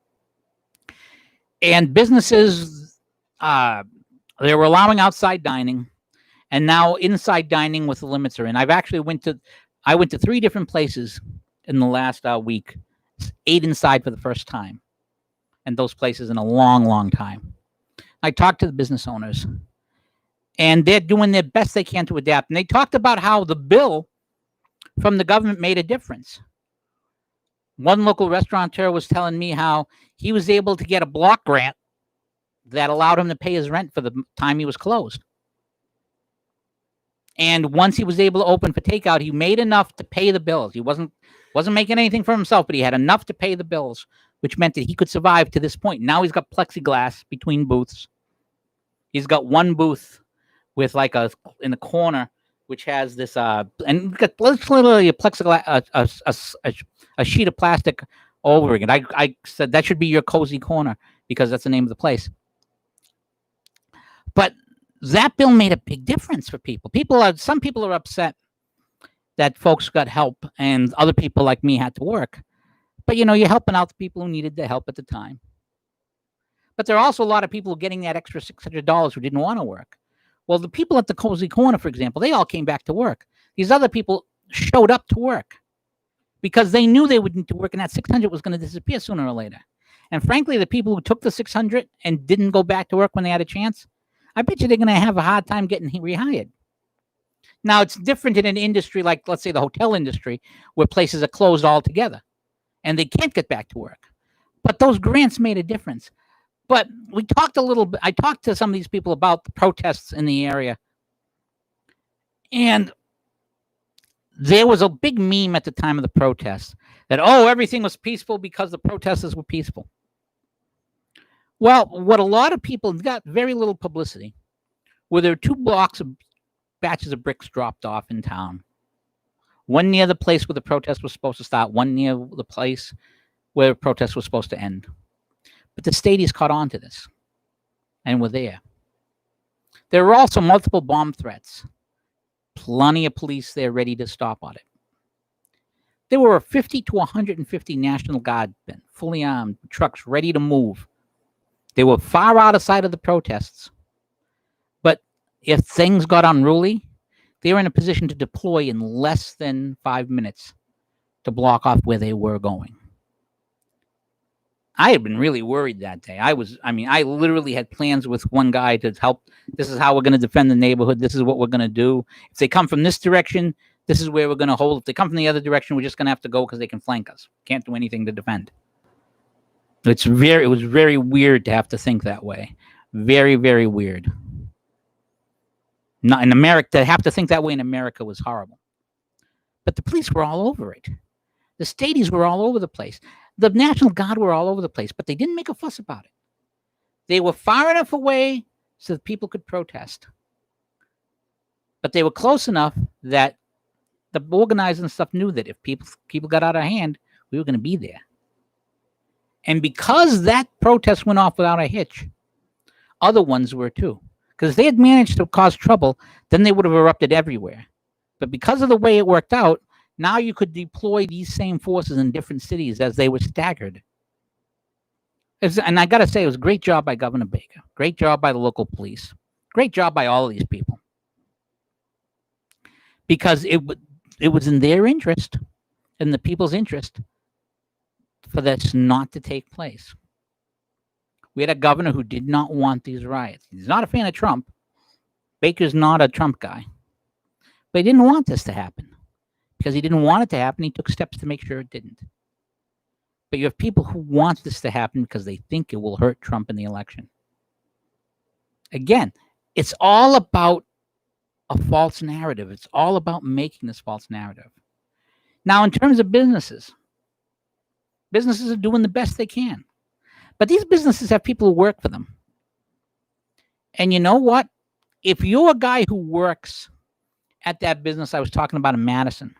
[SPEAKER 1] And businesses, they were allowing outside dining, and now inside dining with the limits are in. I went to 3 different places in the last week, 8 inside for the first time, and those places in a long, long time. I talked to the business owners, and they're doing their best they can to adapt. And they talked about how the bill from the government made a difference. One local restaurateur was telling me how he was able to get a block grant that allowed him to pay his rent for the time he was closed. And once he was able to open for takeout, he made enough to pay the bills. He wasn't making anything for himself, but he had enough to pay the bills, which meant that he could survive to this point. Now he's got plexiglass between booths. He's got one booth with like in the corner, which has this and got literally a plexiglass, a sheet of plastic over it. I said that should be your cozy corner because that's the name of the place. But that bill made a big difference for people. Some people are upset that folks got help and other people like me had to work. But, you're helping out the people who needed the help at the time. But there are also a lot of people getting that extra $600 who didn't want to work. Well, the people at the cozy corner, for example, they all came back to work. These other people showed up to work because they knew they would need to work, and that $600 was going to disappear sooner or later. And frankly, the people who took the $600 and didn't go back to work when they had a chance, I bet you they're going to have a hard time getting rehired. Now, it's different in an industry like, let's say, the hotel industry, where places are closed altogether and they can't get back to work. But those grants made a difference. But we talked a little bit. I talked to some of these people about the protests in the area. And there was a big meme at the time of the protests that, everything was peaceful because the protesters were peaceful. Well, what a lot of people got very little publicity were there 2 blocks of batches of bricks dropped off in town. One near the place where the protest was supposed to start, one near the place where the protest was supposed to end. But the stadies caught on to this and were there. There were also multiple bomb threats. Plenty of police there ready to stop on it. There were 50 to 150 National Guardsmen, fully armed, trucks ready to move. They were far out of sight of the protests. But if things got unruly, they were in a position to deploy in less than 5 minutes to block off where they were going. I had been really worried that day. I literally had plans with one guy to help. This is how we're going to defend the neighborhood. This is what we're going to do. If they come from this direction, this is where we're going to hold. If they come from the other direction, we're just going to have to go because they can flank us. Can't do anything to defend. It was very weird to have to think that way. Very, very weird. Not in America, to have to think that way in America was horrible. But the police were all over it. The stadies were all over the place. The National Guard were all over the place, but they didn't make a fuss about it. They were far enough away so that people could protest. But they were close enough that the organizers and stuff knew that if people got out of hand, we were going to be there. And because that protest went off without a hitch, other ones were too. Because if they had managed to cause trouble, then they would have erupted everywhere. But because of the way it worked out, now you could deploy these same forces in different cities as they were staggered. And I got to say, it was a great job by Governor Baker. Great job by the local police. Great job by all of these people. Because it was in their interest, in the people's interest, for this not to take place. We had a governor who did not want these riots. He's not a fan of Trump, Baker's not a Trump guy. But he didn't want this to happen. Because he didn't want it to happen, he took steps to make sure it didn't. But you have people who want this to happen because they think it will hurt Trump in the election. Again, it's all about a false narrative. It's all about making this false narrative. Now, in terms of businesses are doing the best they can. But these businesses have people who work for them. And you know what? If you're a guy who works at that business I was talking about in Madison,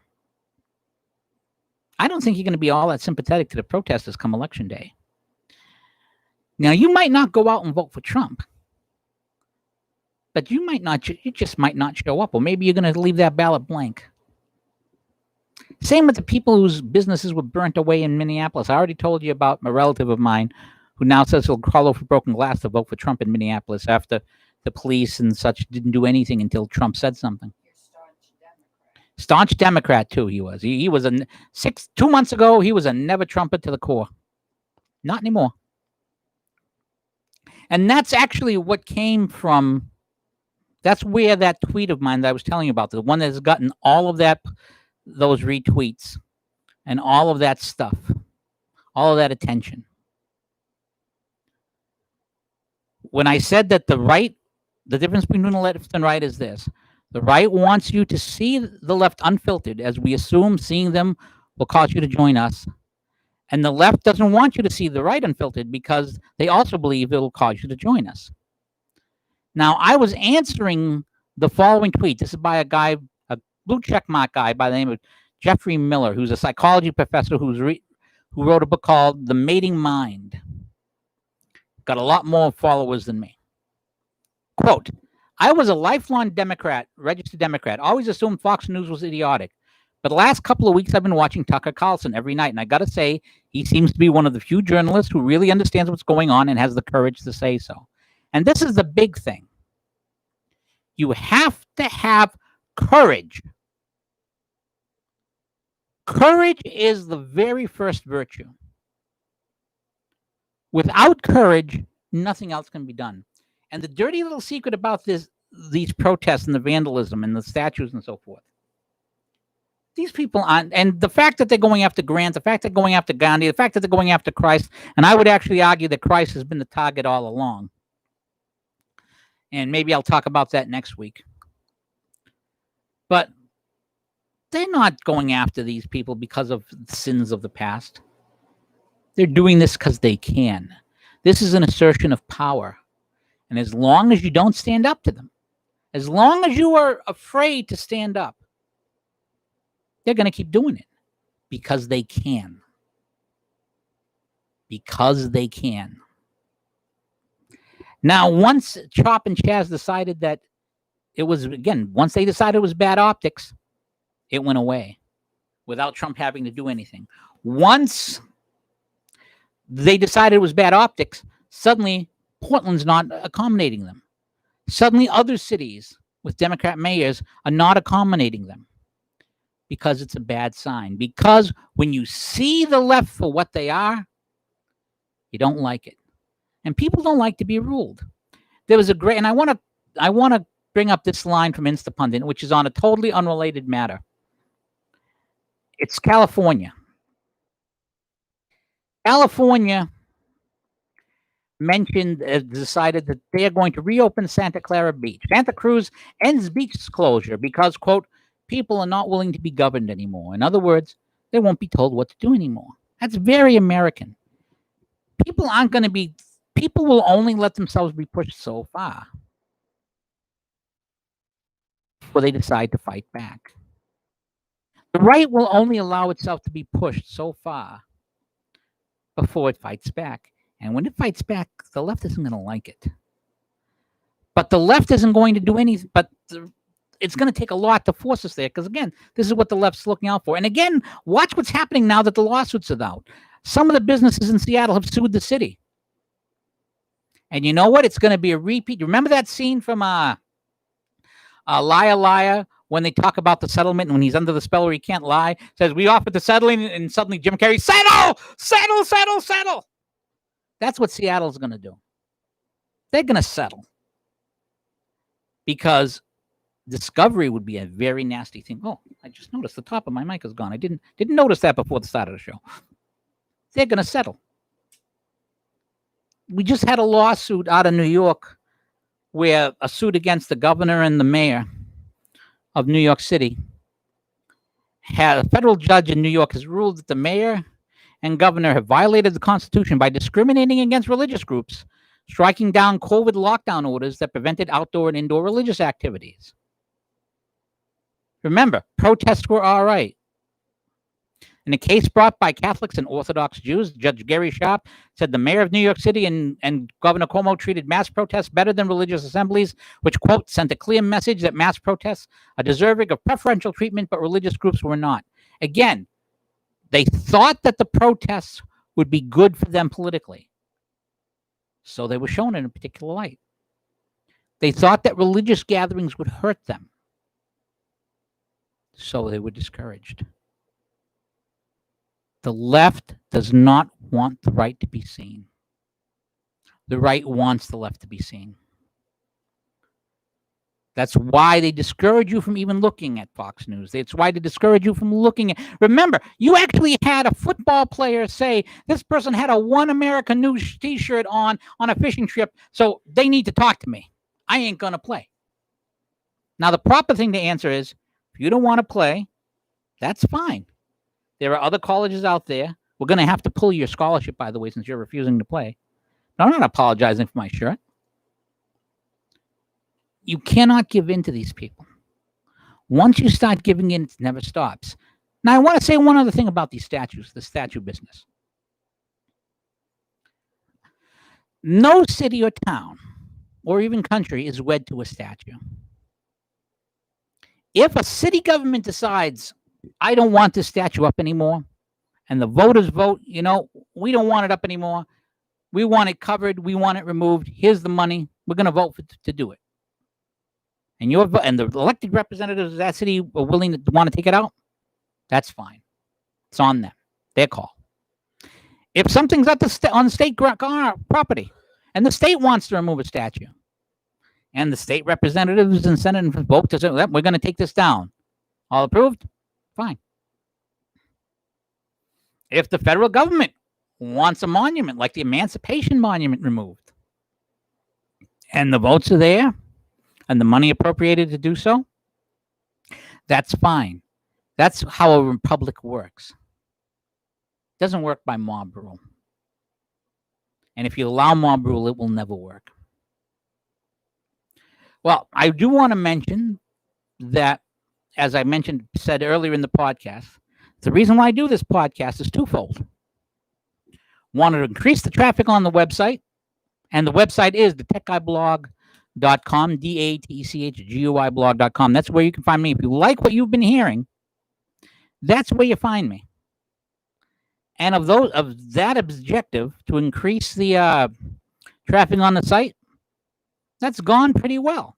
[SPEAKER 1] I don't think you're going to be all that sympathetic to the protesters come election day. Now, you might not go out and vote for Trump, but you just might not show up, or maybe you're going to leave that ballot blank. Same with the people whose businesses were burnt away in Minneapolis. I already told you about a relative of mine who now says he'll crawl over broken glass to vote for Trump in Minneapolis after the police and such didn't do anything until Trump said something. Staunch Democrat, too, he was. He was 2 months ago, he was a never Trumper to the core. Not anymore. And that's actually what came from, that's where that tweet of mine that I was telling you about, the one that's gotten all of those retweets and all of that stuff, all of that attention. When I said that the difference between the left and right is this. The right wants you to see the left unfiltered, as we assume seeing them will cause you to join us. And the left doesn't want you to see the right unfiltered because they also believe it will cause you to join us. Now, I was answering the following tweet. This is by a blue checkmark guy by the name of Jeffrey Miller, who's a psychology professor who wrote a book called The Mating Mind. Got a lot more followers than me. Quote, I was a lifelong Democrat, registered Democrat, always assumed Fox News was idiotic. But the last couple of weeks, I've been watching Tucker Carlson every night. And I got to say, he seems to be one of the few journalists who really understands what's going on and has the courage to say so. And this is the big thing. You have to have courage. Courage is the very first virtue. Without courage, nothing else can be done. And the dirty little secret about these protests and the vandalism and the statues and so forth, these people aren't, and the fact that they're going after Grant, the fact that they're going after Gandhi, the fact that they're going after Christ, and I would actually argue that Christ has been the target all along. And maybe I'll talk about that next week. But they're not going after these people because of the sins of the past. They're doing this because they can. This is an assertion of power. And as long as you don't stand up to them, as long as you are afraid to stand up, they're going to keep doing it because they can. Because they can. Now, once Chop and Chaz decided that it was, again, once they decided it was bad optics, it went away without Trump having to do anything. Once they decided it was bad optics, suddenly Portland's not accommodating them. Suddenly other cities with Democrat mayors are not accommodating them because it's a bad sign. Because when you see the left for what they are, you don't like it. And people don't like to be ruled. There was a great, and I want to bring up this line from Instapundit, which is on a totally unrelated matter. It's California. California decided that they are going to reopen Santa Clara Beach. Santa Cruz ends beach closure because, quote, people are not willing to be governed anymore. In other words, they won't be told what to do anymore. That's very American. People will only let themselves be pushed so far before they decide to fight back. The right will only allow itself to be pushed so far before it fights back. And when it fights back, the left isn't going to like it. But the left isn't going to do anything, but it's going to take a lot to force us there. Because again, this is what the left's looking out for. And again, watch what's happening now that the lawsuits are out. Some of the businesses in Seattle have sued the city. And you know what? It's going to be a repeat. You remember that scene from Liar Liar when they talk about the settlement and when he's under the spell where he can't lie? Says, we offered the settling, and suddenly Jim Carrey, settle, settle, settle, settle. That's what Seattle's going to do. They're going to settle. because discovery would be a very nasty thing. Oh, I just noticed the top of my mic is gone. I didn't notice that before the start of the show. They're going to settle. We just had a lawsuit out of New York where a suit against the governor and the mayor of New York City. A federal judge in New York has ruled that the mayor and governor have violated the Constitution by discriminating against religious groups, striking down COVID lockdown orders that prevented outdoor and indoor religious activities. Remember, protests were all right. In a case brought by Catholics and Orthodox Jews, Judge Gary Sharp said the mayor of New York City and Governor Cuomo treated mass protests better than religious assemblies, which, quote, sent a clear message that mass protests are deserving of preferential treatment, but religious groups were not. Again, they thought that the protests would be good for them politically, so they were shown in a particular light. They thought that religious gatherings would hurt them, so they were discouraged. The left does not want the right to be seen. The right wants the left to be seen. That's why they discourage you from even looking at Fox News. That's why they discourage you from looking at... Remember, you actually had a football player say, this person had a One America News t-shirt on a fishing trip, so they need to talk to me. I ain't going to play. Now, the proper thing to answer is, if you don't want to play, that's fine. There are other colleges out there. We're going to have to pull your scholarship, by the way, since you're refusing to play. But I'm not apologizing for my shirt. You cannot give in to these people. Once you start giving in, it never stops. Now, I want to say one other thing about these statues, the statue business. No city or town, or even country, is wed to a statue. If a city government decides, I don't want this statue up anymore, and the voters vote, we don't want it up anymore. We want it covered. We want it removed. Here's the money. We're going to vote to do it. And the elected representatives of that city are willing to want to take it out. That's fine. It's on them. Their call. If something's on state property, and the state wants to remove a statue, and the state representatives and senators vote to say, we're going to take this down. All approved? Fine. If the federal government wants a monument, like the Emancipation Monument, removed, and the votes are there, and the money appropriated to do so, that's fine. That's how a republic works. It doesn't work by mob rule. And if you allow mob rule, it will never work. Well, I do want to mention that, as I said earlier in the podcast, the reason why I do this podcast is twofold. One, to increase the traffic on the website, and the website is DaTechguy.com, DaTechguy blog.com. That's where you can find me. If you like what you've been hearing, that's where you find me. And of that objective to increase the traffic on the site, that's gone pretty well.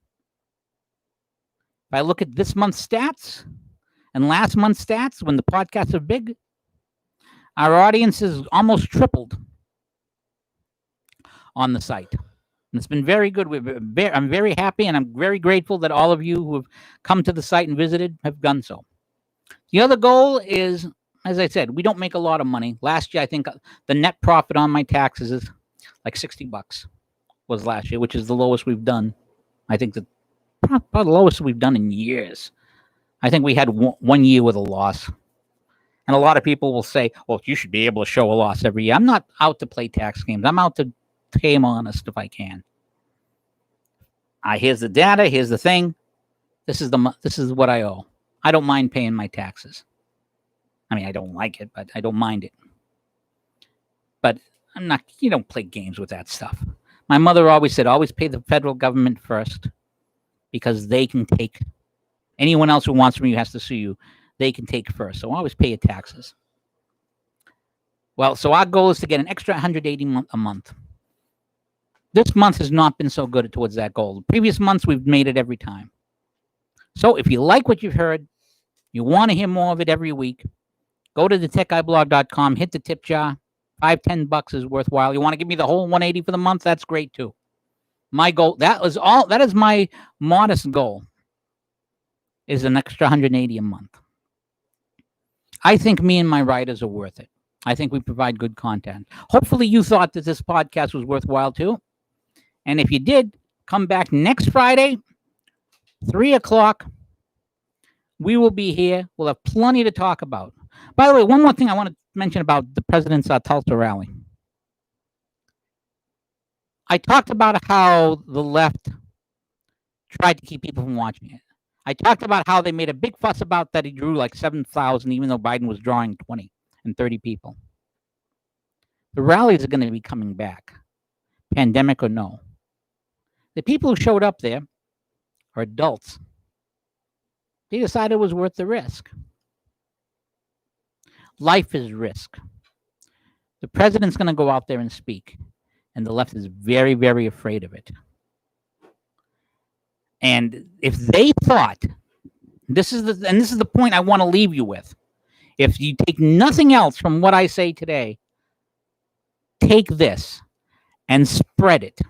[SPEAKER 1] If I look at this month's stats and last month's stats, when the podcasts are big, our audience is almost tripled on the site. And it's been very good. I'm very happy, and I'm very grateful that all of you who have come to the site and visited have done so. The other goal is, as I said, we don't make a lot of money. Last year, I think the net profit on my taxes is like $60 was last year, which is the lowest we've done. I think probably the lowest we've done in years. I think we had one year with a loss. And a lot of people will say, well, you should be able to show a loss every year. I'm not out to play tax games. I'm out to game honest if I can. Here's the data. Here's the thing. This is what I owe. I don't mind paying my taxes. I mean, I don't like it, but I don't mind it. But you don't play games with that stuff. My mother always said, always pay the federal government first, because they can take anyone else who wants from you has to sue you. They can take first. So always pay your taxes. Well, so our goal is to get an extra $180 a month. This month has not been so good towards that goal. The previous months, we've made it every time. So if you like what you've heard, you want to hear more of it every week, go to DaTechguyblog.com, hit the tip jar. $5-10 is worthwhile. You want to give me the whole $180 for the month? That's great too. My goal, that is my modest goal, is an extra 180 a month. I think me and my writers are worth it. I think we provide good content. Hopefully you thought that this podcast was worthwhile too. And if you did, come back next Friday, 3 o'clock. We will be here. We'll have plenty to talk about. By the way, one more thing I want to mention about the president's Tulsa rally. I talked about how the left tried to keep people from watching it. I talked about how they made a big fuss about that he drew like 7,000, even though Biden was drawing 20 and 30 people. The rallies are going to be coming back, pandemic or no. The people who showed up there are adults. They decided it was worth the risk. Life is risk. The president's going to go out there and speak, and the left is very, very afraid of it. And if they thought, this is the point I want to leave you with. If you take nothing else from what I say today, take this and spread it.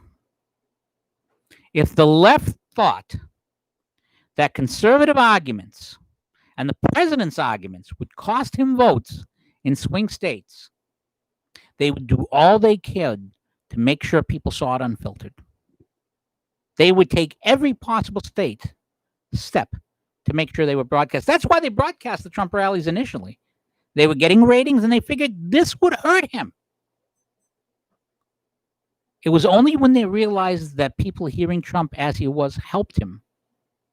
[SPEAKER 1] If the left thought that conservative arguments and the president's arguments would cost him votes in swing states, they would do all they could to make sure people saw it unfiltered. They would take every possible step to make sure they were broadcast. That's why they broadcast the Trump rallies initially. They were getting ratings, and they figured this would hurt him. It was only when they realized that people hearing Trump as he was helped him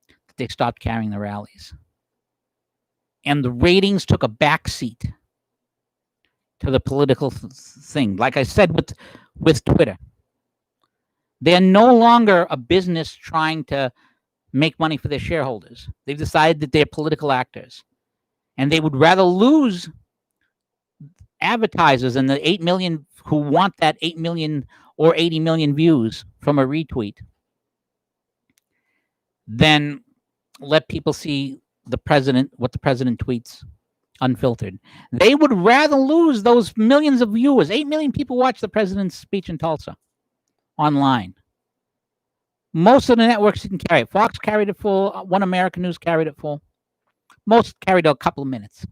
[SPEAKER 1] that they stopped carrying the rallies. And the ratings took a backseat to the political thing. Like I said with Twitter, they're no longer a business trying to make money for their shareholders. They've decided that they're political actors. And they would rather lose advertisers and the 8 million who want that 8 million or 80 million views from a retweet than let people see what the president tweets unfiltered. They would rather lose those millions of viewers. 8 million people watch the president's speech in Tulsa online. Most of the networks didn't carry it. Fox carried it full. One American News carried it full. Most carried a couple of minutes.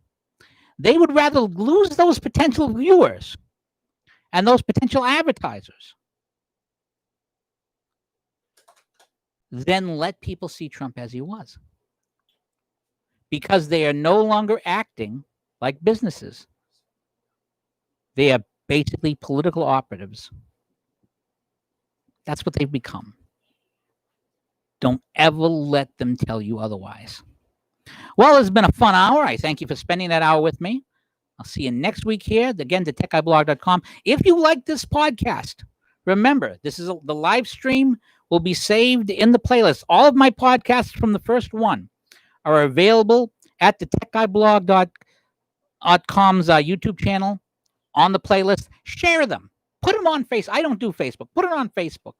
[SPEAKER 1] They would rather lose those potential viewers and those potential advertisers than let people see Trump as he was. Because they are no longer acting like businesses. They are basically political operatives. That's what they've become. Don't ever let them tell you otherwise. Well, it's been a fun hour. I thank you for spending that hour with me. I'll see you next week here. Again, DaTechguyblog.com. If you like this podcast, remember, the live stream will be saved in the playlist. All of my podcasts from the first one are available at DaTechguyblog.com's YouTube channel on the playlist. Share them. Put them on Facebook. I don't do Facebook. Put it on Facebook.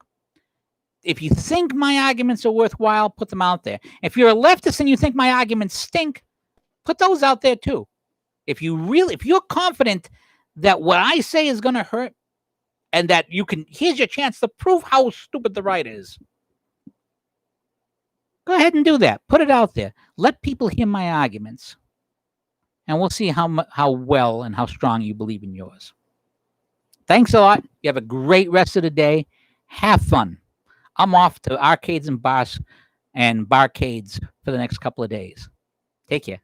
[SPEAKER 1] If you think my arguments are worthwhile, put them out there. If you're a leftist and you think my arguments stink, put those out there too. If you're confident that what I say is going to hurt and that here's your chance to prove how stupid the right is. Go ahead and do that. Put it out there. Let people hear my arguments. And we'll see how well and how strong you believe in yours. Thanks a lot. You have a great rest of the day. Have fun. I'm off to arcades and bars and barcades for the next couple of days. Take care.